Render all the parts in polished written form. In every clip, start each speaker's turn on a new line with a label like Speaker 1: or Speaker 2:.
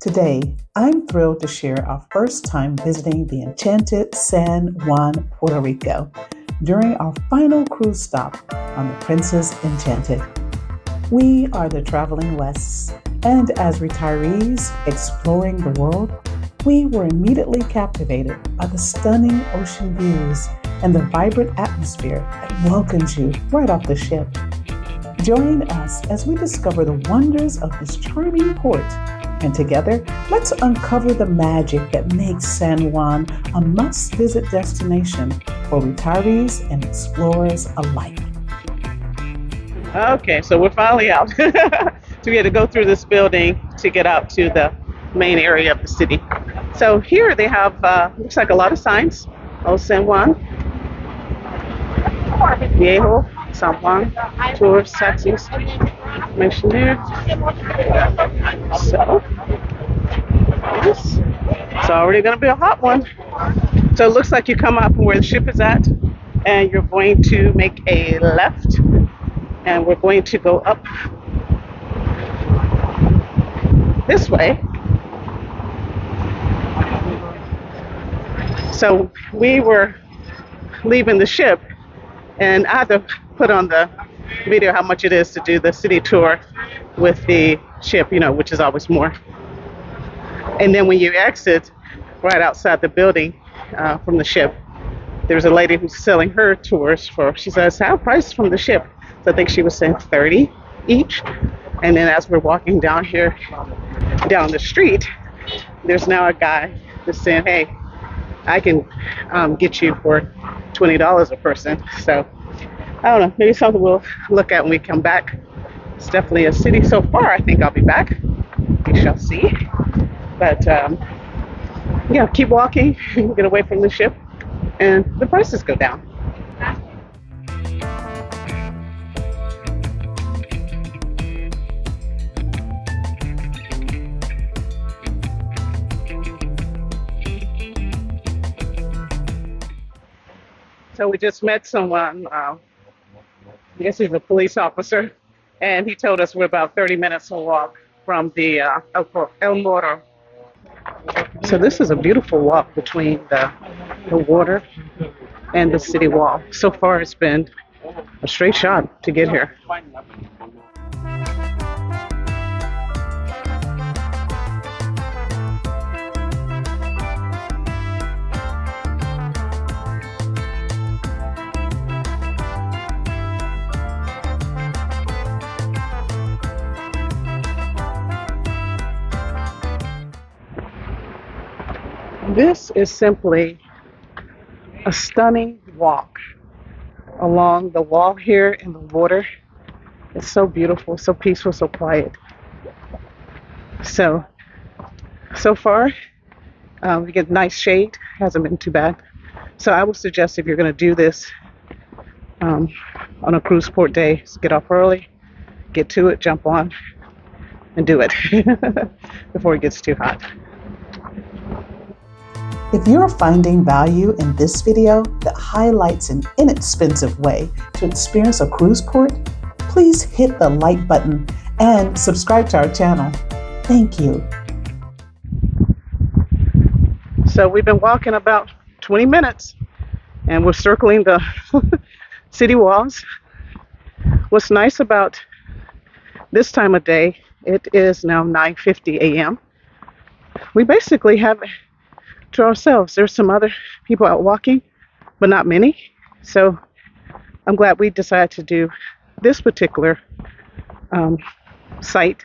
Speaker 1: Today, I'm thrilled to share our first time visiting the enchanted San Juan, Puerto Rico during our final cruise stop on the Princess Enchanted. We are the traveling Wests, and as retirees exploring the world, we were immediately captivated by the stunning ocean views and the vibrant atmosphere that welcomes you right off the ship. Join us as we discover the wonders of this charming port, and together, let's uncover the magic that makes San Juan a must-visit destination for retirees and explorers alike.
Speaker 2: Okay, so we're finally out. So we had to go through this building to get out to the main area of the city. So here they have, looks like a lot of signs. Old San Juan, Viejo, San Juan, tours, taxis, mentioned there. So, yes, it's already going to be a hot one. So it looks like you come up from where the ship is at, and you're going to make a left, and we're going to go up this way. So we were leaving the ship, and I had to put on the video how much it is to do the city tour with the ship, which is always more. And then when you exit right outside the building from the ship, there's a lady who's selling her tours she says, half price from the ship. So I think she was saying 30 each. And then as we're walking down here, down the street, there's now a guy that's saying, hey, I can get you for $20 a person. So I don't know, maybe something we'll look at when we come back. It's definitely a city. So far, I think I'll be back. We shall see. But yeah, keep walking, get away from the ship, and the prices go down. So we just met someone, I guess he's a police officer, and he told us we're about 30 minutes to walk from the El Morro. So this is a beautiful walk between the water and the city wall. So far it's been a straight shot to get here. This is simply a stunning walk along the wall here in the water. It's so beautiful, so peaceful, so quiet. So far, we get nice shade. Hasn't been too bad. So I would suggest if you're going to do this on a cruise port day, get off early, get to it, jump on, and do it before it gets too hot.
Speaker 1: If you're finding value in this video that highlights an inexpensive way to experience a cruise port, please hit the like button and subscribe to our channel. Thank you.
Speaker 2: So we've been walking about 20 minutes and we're circling the city walls. What's nice about this time of day, it is now 9:50 a.m. We basically have to ourselves. There's some other people out walking, but not many. So I'm glad we decided to do this particular site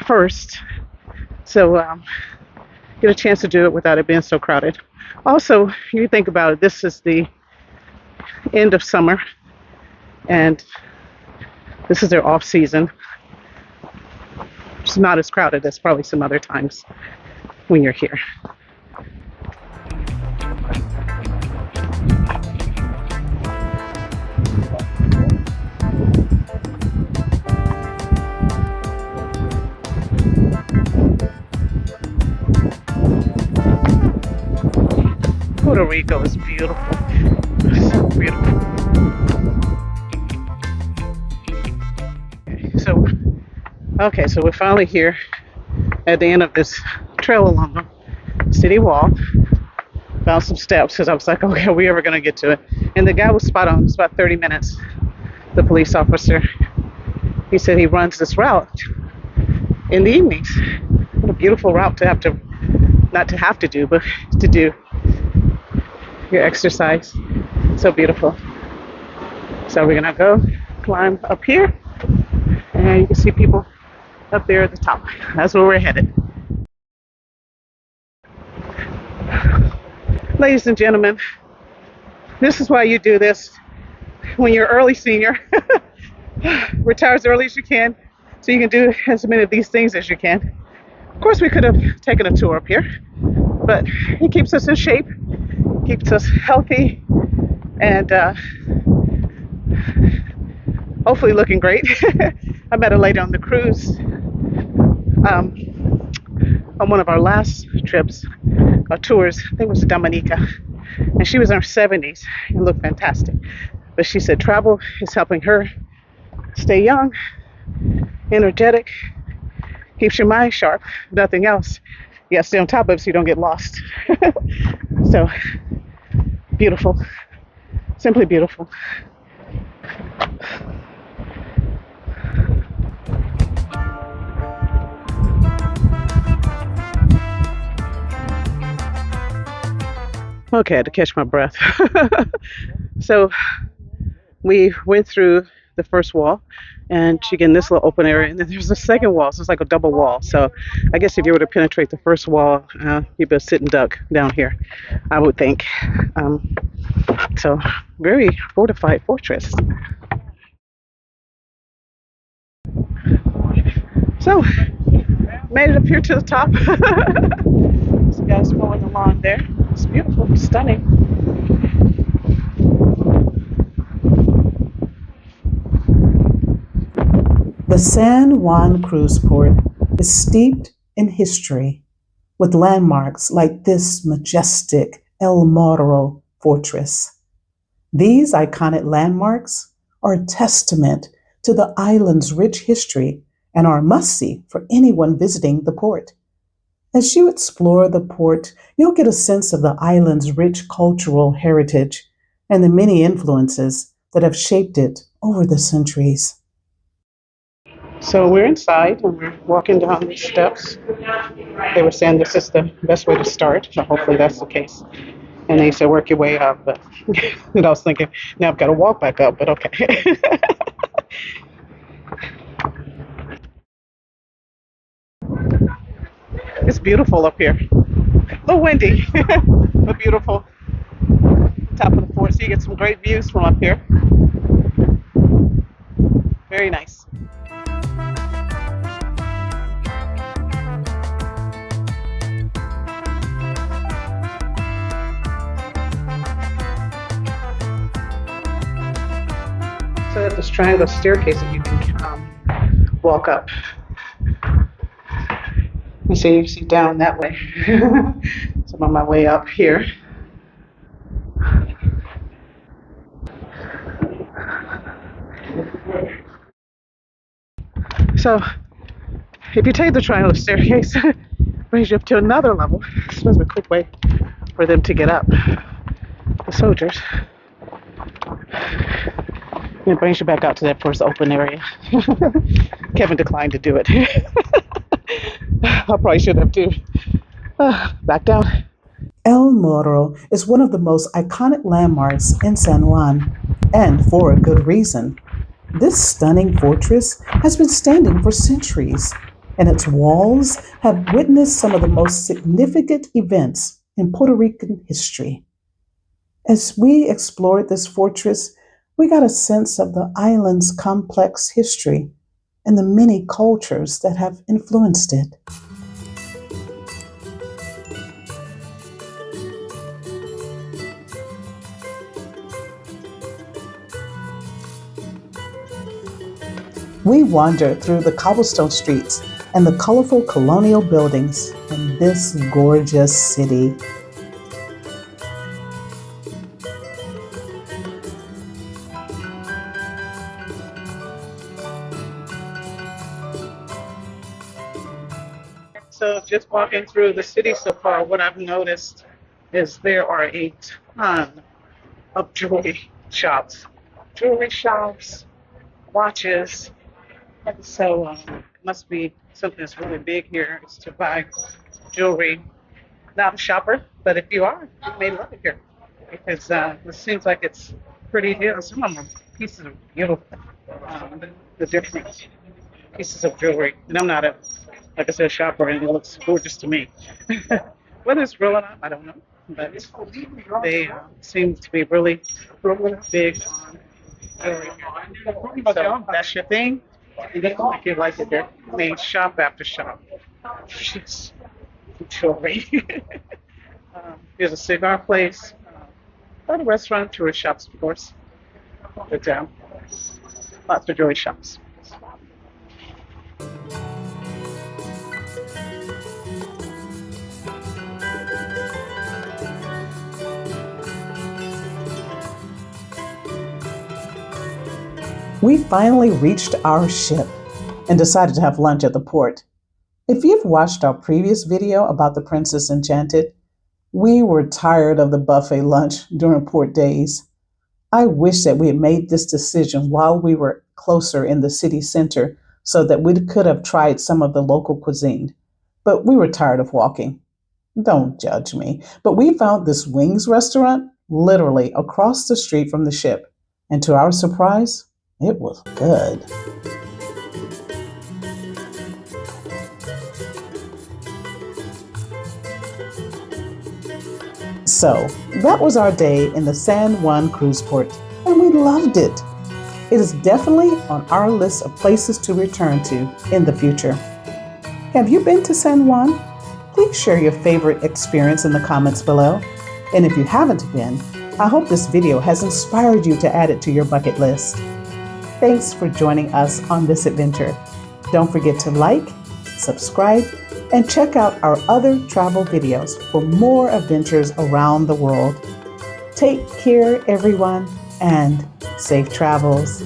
Speaker 2: first. So get a chance to do it without it being so crowded. Also, you think about it, this is the end of summer and this is their off season. It's not as crowded as probably some other times when you're here. Puerto Rico is beautiful. So beautiful. So we're finally here. at the end of this trail along the city wall. Found some steps because I was like, okay, are we ever going to get to it? And the guy was spot on. It's about 30 minutes. The police officer, he said he runs this route in the evenings. What a beautiful route to have to, not to have to do, but to do your exercise. So beautiful. So we're going to go climb up here, and you can see people up there at the top. That's where we're headed. Ladies and gentlemen, this is why you do this when you're early senior. Retire as early as you can so you can do as many of these things as you can. Of course, we could have taken a tour up here, but it keeps us in shape, keeps us healthy, and hopefully looking great. I met a lady on the cruise on one of our last trips, tours. I think it was Dominica, and she was in her 70s and looked fantastic. But she said travel is helping her stay young, energetic, keeps your mind sharp, nothing else. You gotta stay on top of it so you don't get lost. So beautiful, simply beautiful. Okay, I had to catch my breath. So we went through the first wall, and you get in this little open area, and then there's a second wall, so it's like a double wall. So I guess if you were to penetrate the first wall, you'd be a sitting duck down here, I would think. So very fortified fortress. So made it up here to the top. This guy's mowing the lawn there. It's beautiful, stunning.
Speaker 1: The San Juan cruise port is steeped in history, with landmarks like this majestic El Morro fortress. These iconic landmarks are a testament to the island's rich history and are a must-see for anyone visiting the port. As you explore the port, you'll get a sense of the island's rich cultural heritage and the many influences that have shaped it over the centuries.
Speaker 2: So we're inside and we're walking down these steps. They were saying this is the best way to start, so hopefully that's the case. And they said work your way up, but and I was thinking, now I've got to walk back up, but okay. It's beautiful up here. A little windy, but beautiful. Top of the fort, so you get some great views from up here. Very nice. So there's this triangle staircase that you can walk up. You see down that way. So I'm on my way up here. So if you take the triangle staircase, it brings you up to another level. This was a quick way for them to get up, the soldiers. And it brings you back out to that first open area. Kevin declined to do it. I probably should have too. Back down.
Speaker 1: El Morro is one of the most iconic landmarks in San Juan, and for a good reason. This stunning fortress has been standing for centuries, and its walls have witnessed some of the most significant events in Puerto Rican history. As we explored this fortress, we got a sense of the island's complex history and the many cultures that have influenced it. We wandered through the cobblestone streets and the colorful colonial buildings in this gorgeous city.
Speaker 2: So just walking through the city so far, what I've noticed is there are a ton of jewelry shops, watches. So it must be something that's really big here is to buy jewelry. Not a shopper, but if you are, you may love it here because it seems like it's pretty deal. Some of them are pieces of beautiful, the different pieces of jewelry. And I'm not a, like I said, a shopper, and it looks gorgeous to me. Whether it's real or not, I don't know. But they seem to be really big on jewelry. So that's your thing. If you like it, there, I mean, shop after shop. Just jewelry. There's a cigar place, a lot of restaurant, tourist shops, of course. But lots of jewelry shops.
Speaker 1: We finally reached our ship and decided to have lunch at the port. If you've watched our previous video about the Princess Enchanted, we were tired of the buffet lunch during port days. I wish that we had made this decision while we were closer in the city center so that we could have tried some of the local cuisine. But we were tired of walking. Don't judge me, but we found this wings restaurant literally across the street from the ship. And to our surprise, it was good. So that was our day in the San Juan cruise port, and we loved it. It is definitely on our list of places to return to in the future. Have you been to San Juan? Please share your favorite experience in the comments below. And if you haven't been, I hope this video has inspired you to add it to your bucket list. Thanks for joining us on this adventure. Don't forget to like, subscribe, and check out our other travel videos for more adventures around the world. Take care, everyone, and safe travels.